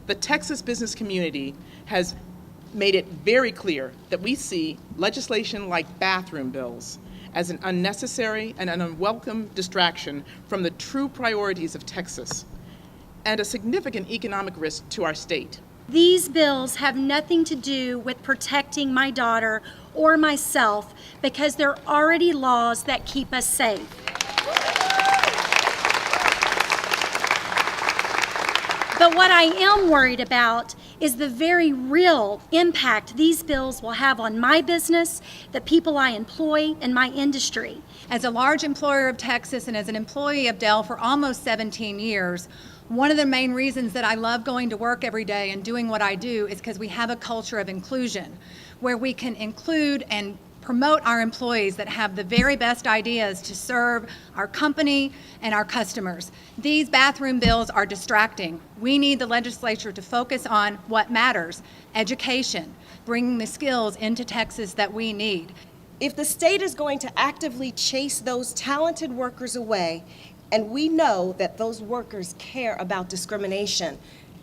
The Texas business community has made it very clear that we see legislation like bathroom bills as an unnecessary and an unwelcome distraction from the true priorities of Texas and a significant economic risk to our state. These bills have nothing to do with protecting my daughter or myself because there are already laws that keep us safe. But what I am worried about is the very real impact these bills will have on my business, the people I employ, and my industry. As a large employer of Texas and as an employee of Dell for almost 17 years, one of the main reasons that I love going to work every day and doing what I do is because we have a culture of inclusion where we can include and promote our employees that have the very best ideas to serve our company and our customers. These bathroom bills are distracting. We need the legislature to focus on what matters: education, bringing the skills into Texas that we need. If the state is going to actively chase those talented workers away, and we know that those workers care about discrimination,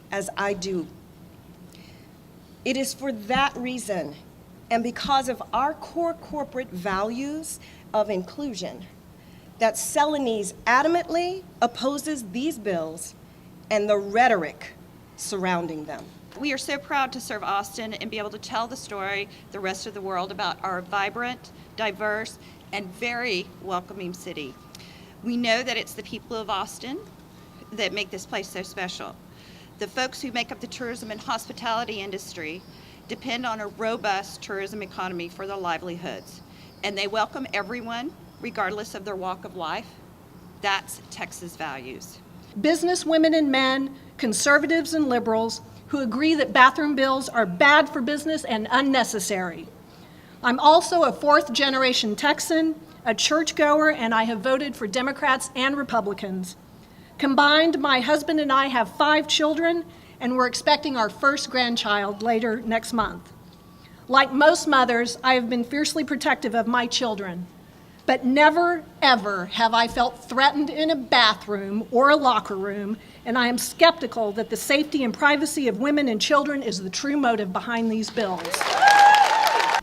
as I do, it is for that reason and because of our core corporate values of inclusion that Celanese adamantly opposes these bills and the rhetoric surrounding them. We are so proud to serve Austin and be able to tell the story the rest of the world about our vibrant, diverse, and very welcoming city. We know that it's the people of Austin that make this place so special. The folks who make up the tourism and hospitality industry depend on a robust tourism economy for their livelihoods, and they welcome everyone regardless of their walk of life. That's Texas values. Business women and men, conservatives and liberals, who agree that bathroom bills are bad for business and unnecessary. I'm also a fourth-generation Texan, a churchgoer, and I have voted for Democrats and Republicans. Combined, my husband and I have 5 children, and we're expecting our first grandchild later next month. Like most mothers, I have been fiercely protective of my children, but never, ever have I felt threatened in a bathroom or a locker room, and I am skeptical that the safety and privacy of women and children is the true motive behind these bills.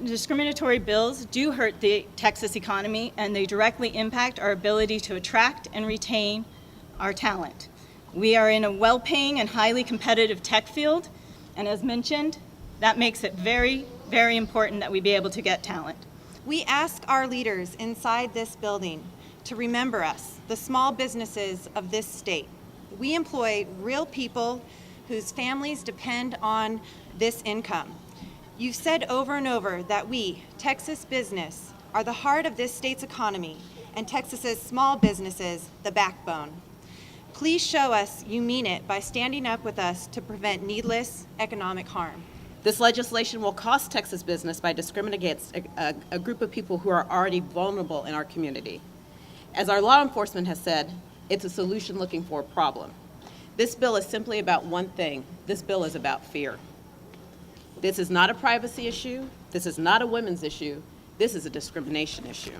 Discriminatory bills do hurt the Texas economy, and they directly impact our ability to attract and retain our talent. We are in a well-paying and highly competitive tech field, and as mentioned, that makes it very, very important that we be able to get talent. We ask our leaders inside this building to remember us, the small businesses of this state. We employ real people whose families depend on this income. You've said over and over that we, Texas business, are the heart of this state's economy, and Texas's small businesses, the backbone. Please show us you mean it by standing up with us to prevent needless economic harm. This legislation will cost Texas business by discriminating against a group of people who are already vulnerable in our community. As our law enforcement has said, it's a solution looking for a problem. This bill is simply about one thing. This bill is about fear. This is not a privacy issue. This is not a women's issue. This is a discrimination issue.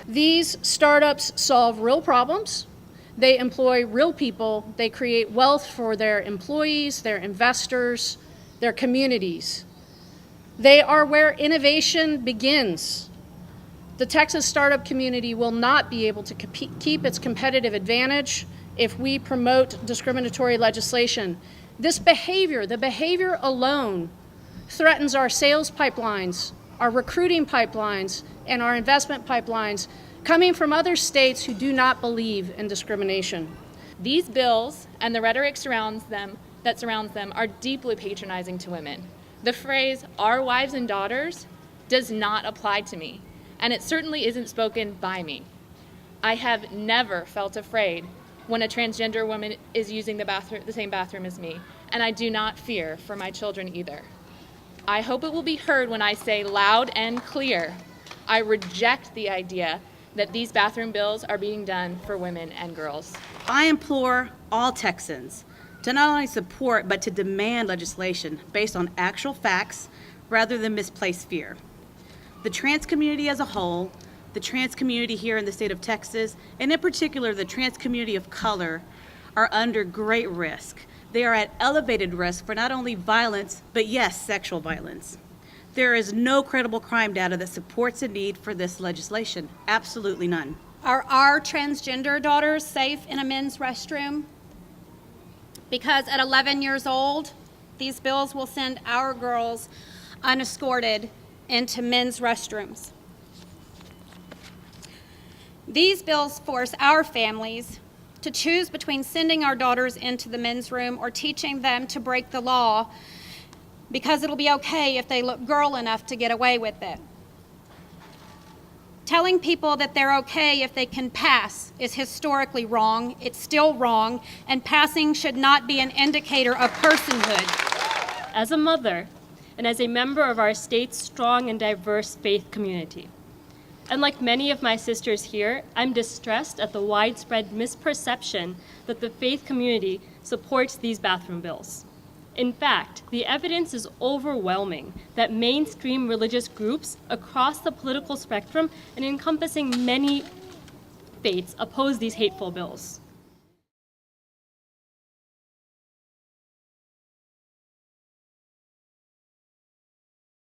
These startups solve real problems. They employ real people. They create wealth for their employees, their investors, their communities. They are where innovation begins. The Texas startup community will not be able to keep its competitive advantage if we promote discriminatory legislation. This behavior, the behavior alone, threatens our sales pipelines, our recruiting pipelines, and our investment pipelines coming from other states who do not believe in discrimination. These bills and the rhetoric that surrounds them are deeply patronizing to women. The phrase, "our wives and daughters," does not apply to me, and it certainly isn't spoken by me. I have never felt afraid when a transgender woman is using the same bathroom as me, and I do not fear for my children either. I hope it will be heard when I say loud and clear, I reject the idea that these bathroom bills are being done for women and girls. I implore all Texans to not only support but to demand legislation based on actual facts rather than misplaced fear. The trans community as a whole, the trans community here in the state of Texas, and in particular the trans community of color, are under great risk they are at elevated risk for not only violence, but yes, sexual violence. There is no credible crime data that supports a need for this legislation. Absolutely none. Are our transgender daughters safe in a men's restroom? Because at 11 years old, these bills will send our girls unescorted into men's restrooms. These bills force our families to choose between sending our daughters into the men's room or teaching them to break the law because it'll be okay if they look girl enough to get away with it. Telling people that they're okay if they can pass is historically wrong. It's still wrong, and passing should not be an indicator of personhood. As a mother and as a member of our state's strong and diverse faith community, and like many of my sisters here, I'm distressed at the widespread misperception that the faith community supports these bathroom bills. In fact, the evidence is overwhelming that mainstream religious groups across the political spectrum and encompassing many faiths oppose these hateful bills.